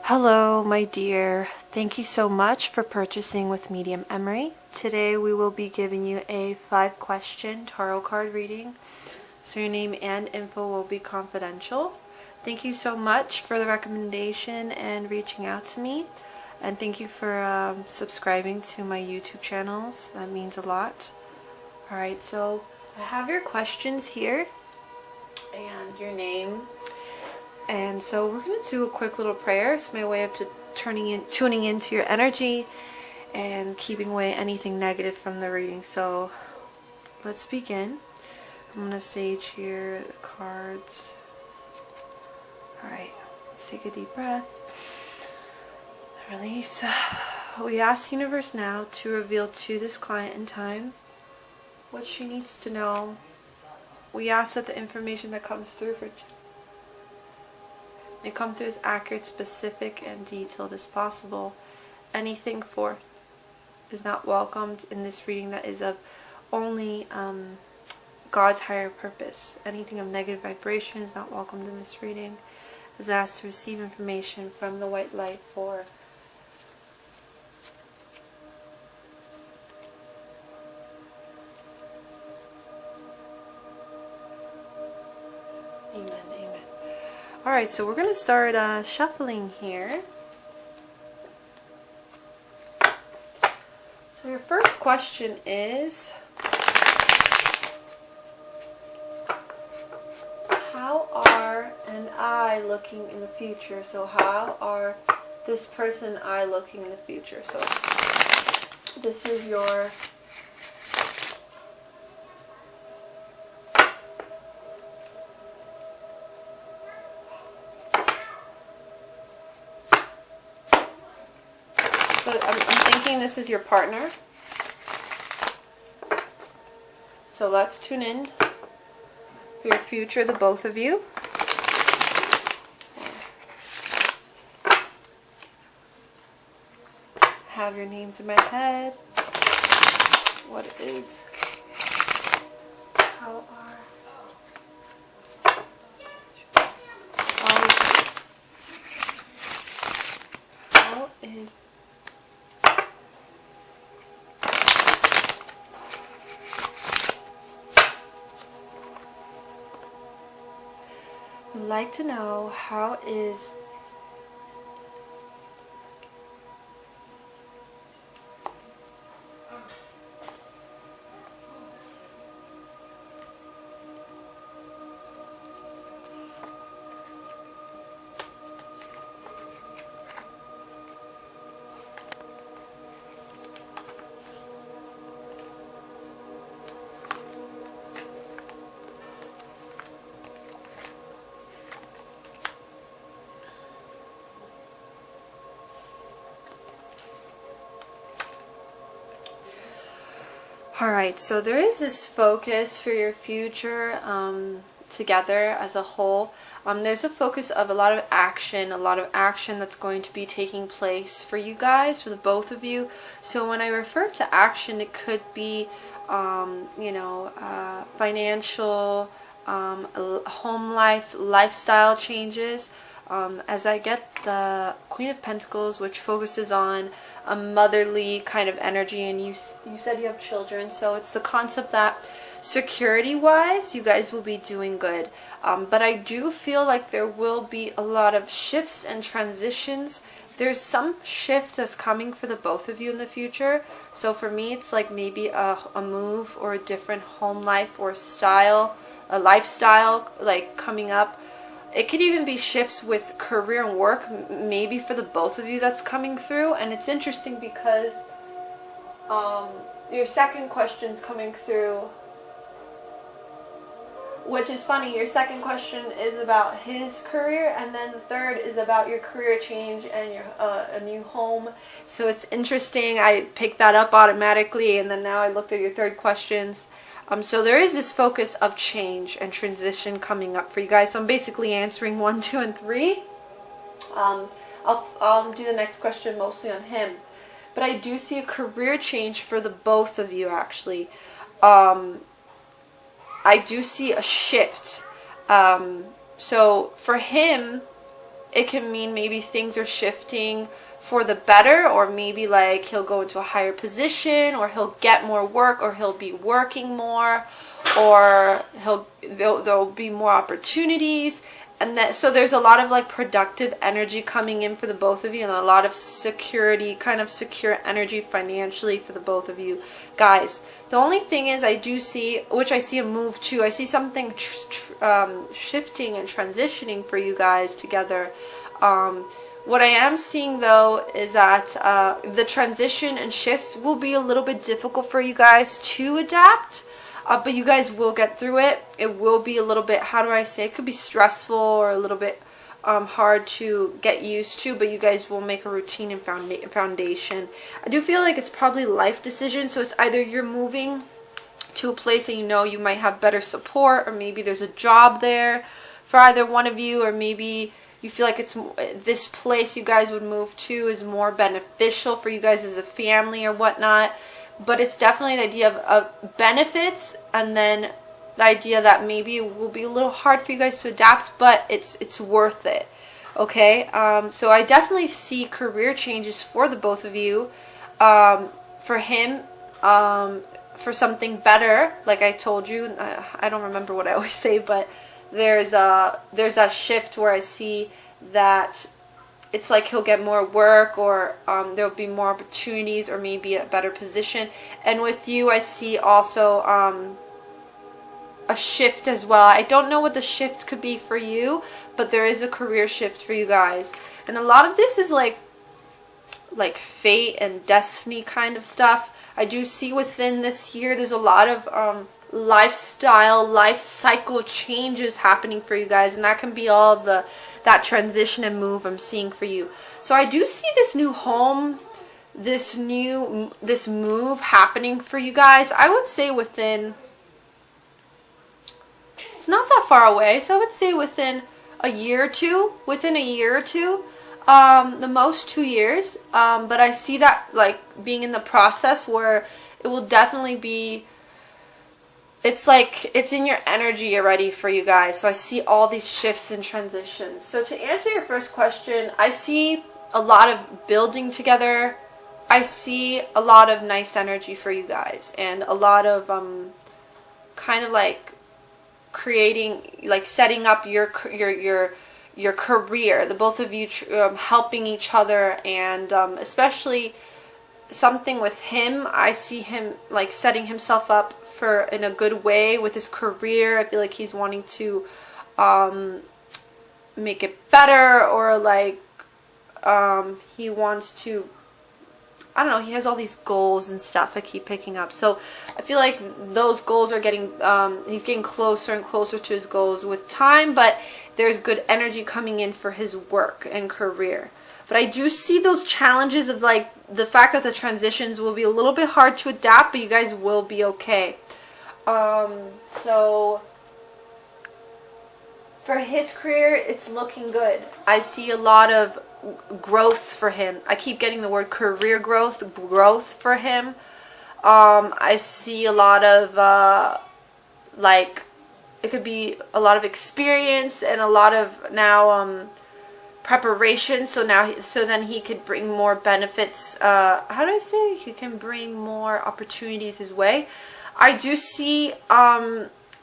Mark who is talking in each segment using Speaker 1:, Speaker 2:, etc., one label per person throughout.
Speaker 1: Hello, my dear. Thank you so much for purchasing with Medium Emary. Today we will be giving you a 5-question tarot card reading, so your name and info will be confidential. Thank you so much for the recommendation and reaching out to me, and thank you for subscribing to my YouTube channels. That means a lot. Alright, so I have your questions here and your name. And so we're going to do a quick little prayer. It's my way of tuning into your energy and keeping away anything negative from the reading. So let's begin. I'm going to sage here the cards. Alright, let's take a deep breath. Release. We ask universe now to reveal to this client in time what she needs to know. We ask that the information that comes through for may come through as accurate, specific, and detailed as possible. Anything forth is not welcomed in this reading that is of only God's higher purpose. Anything of negative vibration is not welcomed in this reading. Is asked to receive information from the white light for Amen. Amen. Alright, so we're going to start shuffling here. So your first question is, how are and I looking in the future? So how are this person and I looking in the future? So this is your I'm thinking this is your partner. So let's tune in for your future, the both of you. Have your names in my head. What is? How are? How is? I'd like to know how is Alright, so there is this focus for your future together as a whole. There's a focus of a lot of action that's going to be taking place for you guys, for the both of you. So when I refer to action, it could be, financial, home life, lifestyle changes. As I get the Queen of Pentacles, which focuses on a motherly kind of energy, and you said you have children, so it's the concept that security-wise, you guys will be doing good. But I do feel like there will be a lot of shifts and transitions. There's some shift that's coming for the both of you in the future. So for me, it's like maybe a move or a different home life or style, a lifestyle like coming up. It could even be shifts with career and work, maybe for the both of you that's coming through. And it's interesting because your second question's coming through, which is funny. Your second question is about his career, and then the third is about your career change and your a new home. So it's interesting. I picked that up automatically, and then now I looked at your third questions. So there is this focus of change and transition coming up for you guys. So I'm basically answering 1, 2, and 3. I'll do the next question mostly on him. But I do see a career change for the both of you, actually. I do see a shift. So for him, it can mean maybe things are shifting for the better, or maybe like he'll go into a higher position, or he'll get more work, or he'll be working more, or there'll be more opportunities. And that, so there's a lot of like productive energy coming in for the both of you, and a lot of security, kind of secure energy financially for the both of you guys. The only thing is, I do see, which I see a move too, I see something shifting and transitioning for you guys together. What I am seeing though is that the transition and shifts will be a little bit difficult for you guys to adapt. But you guys will get through it. It will be a little bit, how do I say, it could be stressful or a little bit hard to get used to, but you guys will make a routine and foundation. I do feel like it's probably life decisions, so it's either you're moving to a place and you know you might have better support, or maybe there's a job there for either one of you, or maybe you feel like it's this place you guys would move to is more beneficial for you guys as a family or whatnot. But it's definitely the idea of benefits, and then the idea that maybe it will be a little hard for you guys to adapt, but it's worth it. Okay, so I definitely see career changes for the both of you. For him, for something better, like I told you. I don't remember what I always say, but there's that shift where I see that it's like he'll get more work, or there'll be more opportunities, or maybe a better position. And with you, I see also a shift as well. I don't know what the shift could be for you, but there is a career shift for you guys. And a lot of this is like fate and destiny kind of stuff. I do see within this year there's a lot of lifestyle, life cycle changes happening for you guys, and that can be all that transition and move I'm seeing for you. So I do see this new home, this move happening for you guys. I would say within, it's not that far away, so I would say within a year or two, the most 2 years, but I see that like being in the process where it will definitely be, it's like it's in your energy already for you guys. So I see all these shifts and transitions. So to answer your first question, I see a lot of building together. I see a lot of nice energy for you guys, and a lot of kind of like creating, like setting up your career, the both of you helping each other, and especially something with him. I see him like setting himself up for in a good way with his career. I feel like he's wanting to make it better, or like he wants to, I don't know, he has all these goals and stuff I keep picking up. So I feel like those goals are getting, he's getting closer and closer to his goals with time, but there's good energy coming in for his work and career. But I do see those challenges of like the fact that the transitions will be a little bit hard to adapt, but you guys will be okay. So for his career, it's looking good. I see a lot of growth for him. I keep getting the word career growth for him. I see a lot of like, it could be a lot of experience and a lot of now preparation. So then he could bring more benefits. How do I say? He can bring more opportunities his way. I do see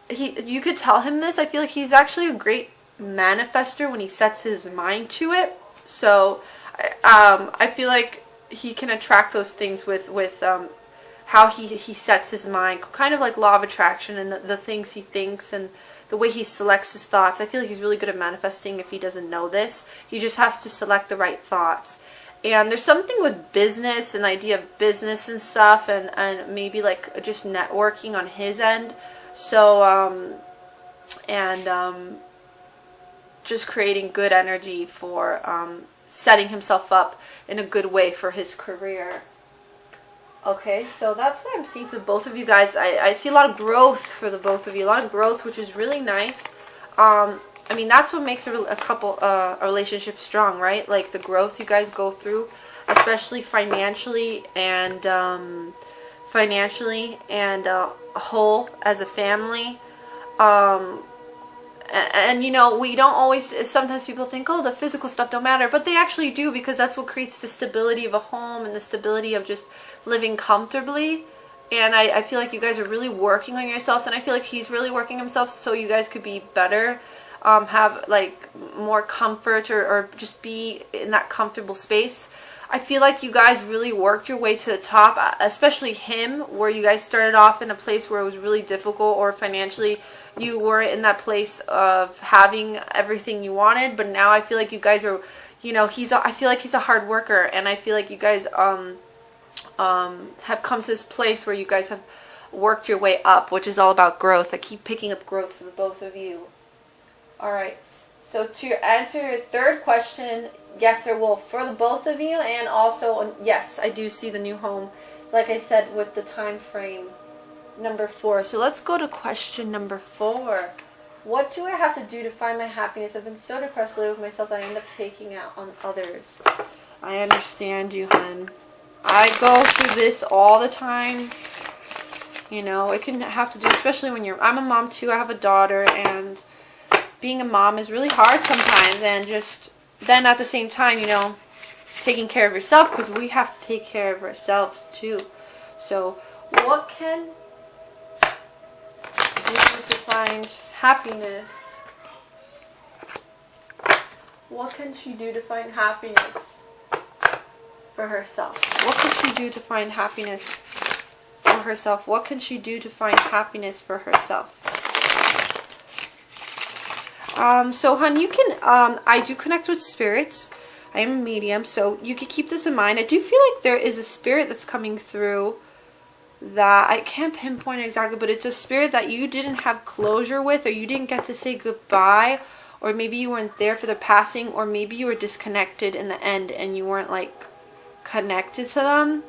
Speaker 1: you could tell him this. I feel like he's actually a great manifester when he sets his mind to it. So I feel like he can attract those things with how he sets his mind, kind of like law of attraction, and the things he thinks and the way he selects his thoughts. I feel like he's really good at manifesting if he doesn't know this. He just has to select the right thoughts. And there's something with business and the idea of business and stuff, and maybe like just networking on his end. So just creating good energy for setting himself up in a good way for his career. Okay, so that's what I'm seeing for both of you guys. I see a lot of growth for the both of you, a lot of growth, which is really nice. I mean, that's what makes a relationship strong, right? Like the growth you guys go through, especially financially and whole as a family. And you know, we don't always, sometimes people think, oh, the physical stuff don't matter, but they actually do, because that's what creates the stability of a home and the stability of just living comfortably. And I feel like you guys are really working on yourselves, and I feel like he's really working himself so you guys could be better, have like more comfort, or just be in that comfortable space. I feel like you guys really worked your way to the top, especially him, where you guys started off in a place where it was really difficult, or financially you were in that place of having everything you wanted. But now I feel like you guys are, you know, I feel like he's a hard worker, and I feel like you guys have come to this place where you guys have worked your way up, which is all about growth. I keep picking up growth for both of you. Alright, so to answer your third question, yes, there will for the both of you, and also, yes, I do see the new home, like I said, with the time frame number 4. So let's go to question number 4. What do I have to do to find my happiness? I've been so depressed lately with myself that I end up taking out on others. I understand you, hon. I go through this all the time. You know, it can have to do, especially when I'm a mom too. I have a daughter, and being a mom is really hard sometimes, and just then at the same time, you know, taking care of yourself, because we have to take care of ourselves too. So what can you do to find happiness? What can she do to find happiness for herself? What can she do to find happiness for herself? What can she do to find happiness for herself? So hon, you can, I do connect with spirits. I am a medium, so you can keep this in mind. I do feel like there is a spirit that's coming through that I can't pinpoint exactly, but it's a spirit that you didn't have closure with, or you didn't get to say goodbye, or maybe you weren't there for the passing, or maybe you were disconnected in the end and you weren't like connected to them.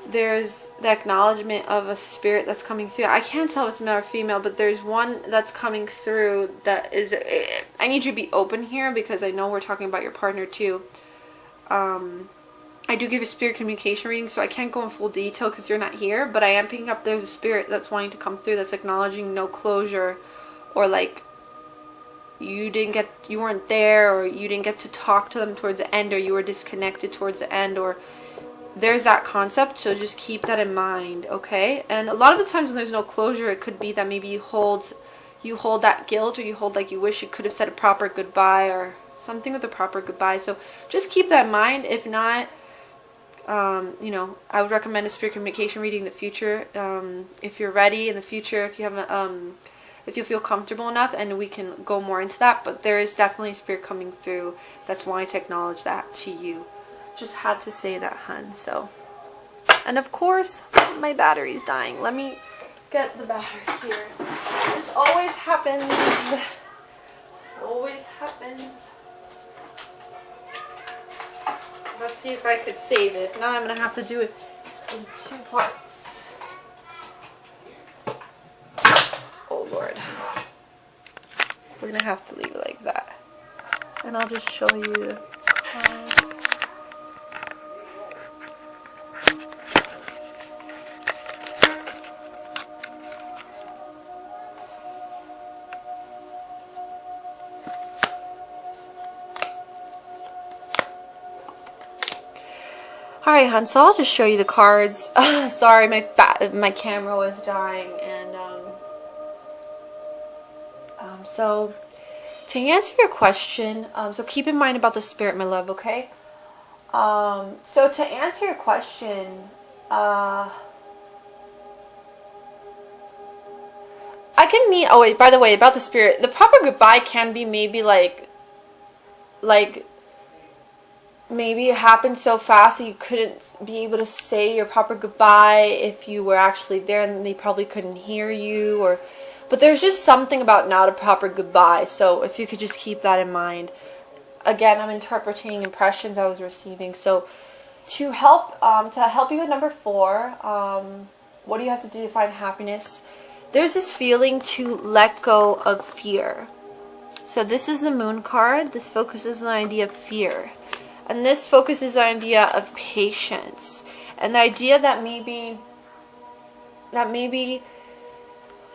Speaker 1: There's the acknowledgement of a spirit that's coming through. I can't tell if it's male or female, but there's one that's coming through that is, I need you to be open here, because I know we're talking about your partner too. I do give a spirit communication reading, so I can't go in full detail because you're not here, but I am picking up there's a spirit that's wanting to come through, that's acknowledging no closure, or like you weren't there, or you didn't get to talk to them towards the end, or you were disconnected towards the end, or there's that concept. So just keep that in mind, okay? And a lot of the times when there's no closure, it could be that maybe you hold that guilt, or you hold like you wish you could have said a proper goodbye, or something with a proper goodbye. So just keep that in mind. If not, you know, I would recommend a spirit communication reading in the future, if you're ready in the future, if you haven't, if you feel comfortable enough, and we can go more into that. But there is definitely a spirit coming through that's wanting to acknowledge that to you. Just had to say that, hun. So, and of course, my battery's dying. Let me get the battery here. This always happens. Always happens. Let's see if I could save it. Now I'm gonna have to do it in 2 parts. Oh Lord. We're gonna have to leave it like that. And I'll just show you the Alright, hon, so I'll just show you the cards. Sorry, my camera was dying, and so to answer your question, so keep in mind about the spirit, my love, okay? So to answer your question, I can meet, oh wait, by the way, about the spirit, the proper goodbye can be maybe like maybe it happened so fast that you couldn't be able to say your proper goodbye if you were actually there, and they probably couldn't hear you, but there's just something about not a proper goodbye. So if you could just keep that in mind. Again, I'm interpreting impressions I was receiving. So to help you with number 4, what do you have to do to find happiness? There's this feeling to let go of fear. So this is the Moon card. This focuses on the idea of fear. And this focuses on the idea of patience. And the idea that maybe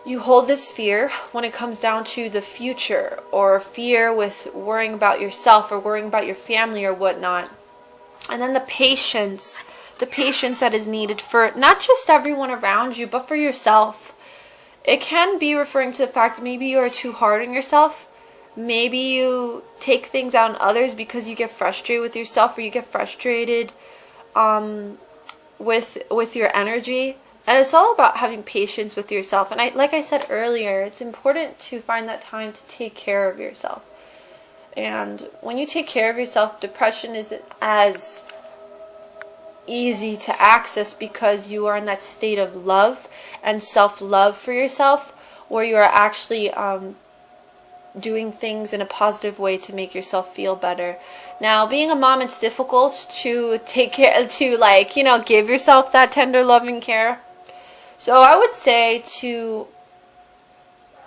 Speaker 1: you hold this fear when it comes down to the future, or fear with worrying about yourself or worrying about your family or whatnot. And then the patience that is needed for not just everyone around you, but for yourself. It can be referring to the fact that maybe you are too hard on yourself. Maybe you take things out on others because you get frustrated with yourself, or you get frustrated with your energy. And it's all about having patience with yourself. And like I said earlier, it's important to find that time to take care of yourself. And when you take care of yourself, depression isn't as easy to access, because you are in that state of love and self-love for yourself, where you are actually doing things in a positive way to make yourself feel better. Now, being a mom, it's difficult to take care, to give yourself that tender, loving care. So I would say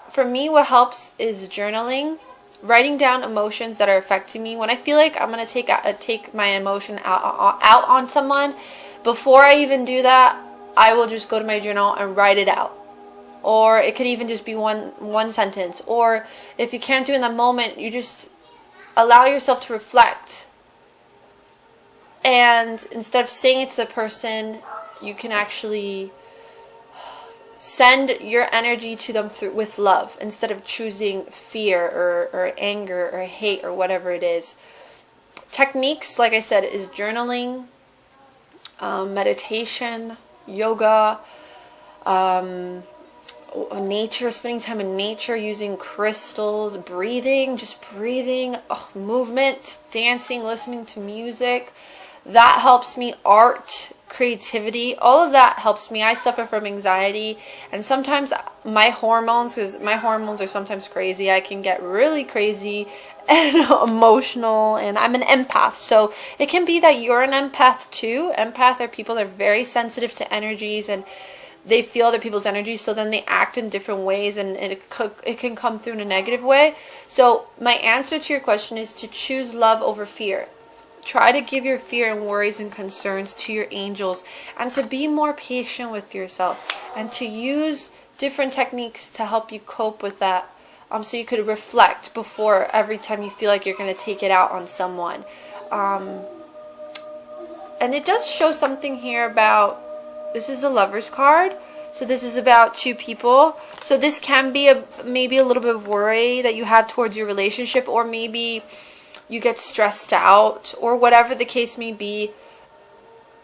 Speaker 1: for me, what helps is journaling, writing down emotions that are affecting me. When I feel like I'm going to take my emotion out on someone, before I even do that, I will just go to my journal and write it out. Or it could even just be one sentence. Or if you can't do it in that moment, you just allow yourself to reflect. And instead of saying it to the person, you can actually send your energy to them with love, instead of choosing fear or anger or hate or whatever it is. Techniques, like I said, is journaling, meditation, yoga, nature, spending time in nature, using crystals, breathing, movement, dancing, listening to music. That helps me. Art, creativity, all of that helps me. I suffer from anxiety, and sometimes my hormones, because my hormones are sometimes crazy, I can get really crazy and emotional, and I'm an empath. So it can be that you're an empath too. Empath are people that are very sensitive to energies, and they feel other people's energies, so then they act in different ways, and it can come through in a negative way. So my answer to your question is to choose love over fear. Try to give your fear and worries and concerns to your angels, and to be more patient with yourself, and to use different techniques to help you cope with that, so you could reflect before every time you feel like you're going to take it out on someone. And it does show something here about, this is a Lover's card, so this is about two people. So this can be maybe a little bit of worry that you have towards your relationship, or maybe you get stressed out, or whatever the case may be,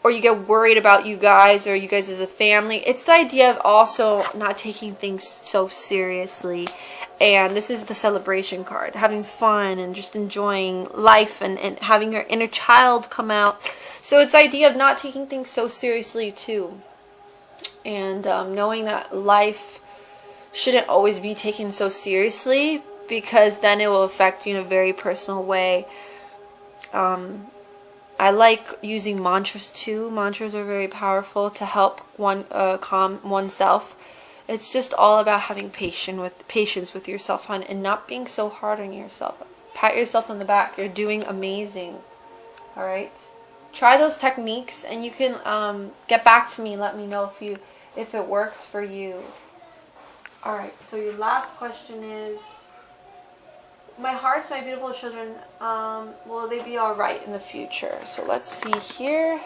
Speaker 1: or you get worried about you guys, or you guys as a family. It's the idea of also not taking things so seriously. And this is the celebration card, having fun and just enjoying life, and having your inner child come out. So it's the idea of not taking things so seriously too, and knowing that life shouldn't always be taken so seriously, because then it will affect you in a very personal way. I like using mantras too. Mantras are very powerful to help calm oneself. It's just all about having patience with yourself, hon, and not being so hard on yourself. Pat yourself on the back. You're doing amazing. Alright? Try those techniques, and you can get back to me. Let me know if it works for you. Alright, so your last question is, my hearts, my beautiful children, will they be alright in the future? So let's see here.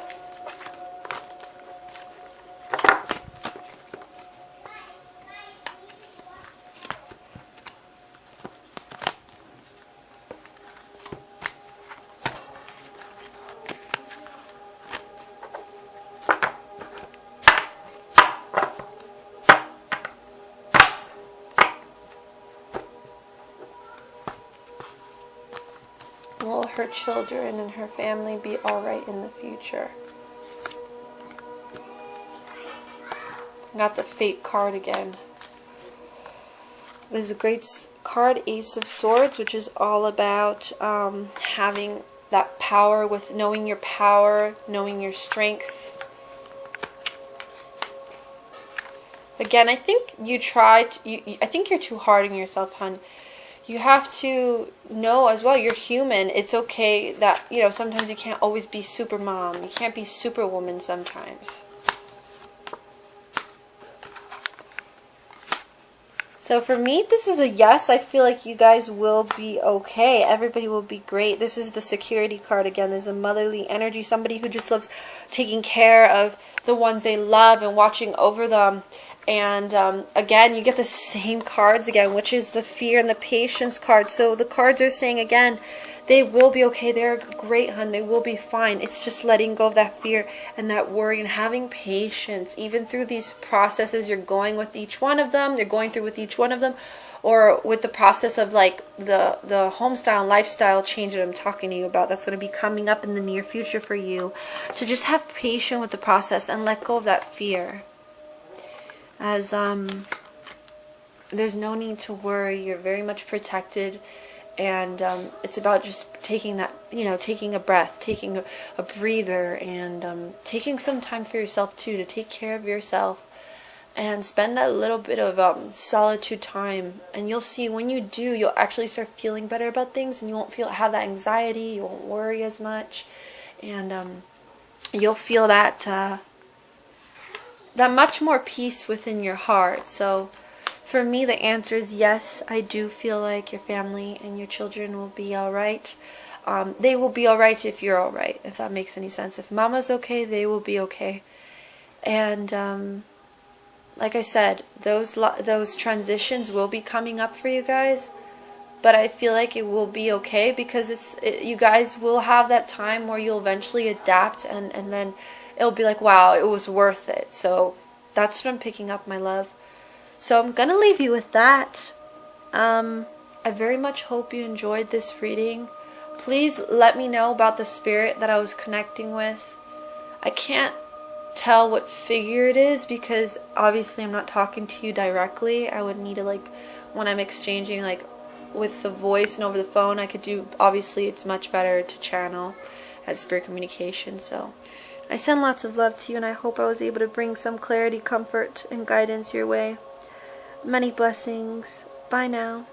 Speaker 1: Will her children and her family be alright in the future? Got the Fate card again. There's a great card, Ace of Swords, which is all about having that power, with knowing your power, knowing your strength. Again, I think I think you're too hard on yourself, hon. You have to know as well, you're human. It's okay that, sometimes you can't always be super mom. You can't be superwoman sometimes. So for me, this is a yes. I feel like you guys will be okay. Everybody will be great. This is the security card again. There's a motherly energy. Somebody who just loves taking care of the ones they love and watching over them. And again, you get the same cards again, which is the fear and the patience card. So the cards are saying again, they will be okay. They're great, hun. They will be fine. It's just letting go of that fear and that worry and having patience. Even through these processes you're going with each one of them, you're going through with each one of them, or with the process of like the home style and lifestyle change that I'm talking to you about. That's going to be coming up in the near future for you. To just have patience with the process and let go of that fear. As there's no need to worry. You're very much protected. And it's about just taking that, taking a breath, taking a breather, and taking some time for yourself too, to take care of yourself and spend that little bit of solitude time. And you'll see when you do, you'll actually start feeling better about things, and you won't have that anxiety. You won't worry as much, and you'll feel that much more peace within your heart. So for me, the answer is yes. I do feel like your family and your children will be alright. They will be alright if you're alright, if that makes any sense. If mama's okay, they will be okay. And like I said, those transitions will be coming up for you guys. But I feel like it will be okay, because you guys will have that time where you'll eventually adapt, and then it'll be like, wow, it was worth it. So that's what I'm picking up, my love. So I'm going to leave you with that. I very much hope you enjoyed this reading. Please let me know about the spirit that I was connecting with. I can't tell what figure it is, because obviously I'm not talking to you directly. I would need to, when I'm exchanging, with the voice and over the phone, I could do, obviously it's much better to channel at spirit communication. So I send lots of love to you, and I hope I was able to bring some clarity, comfort, and guidance your way. Many blessings. Bye now.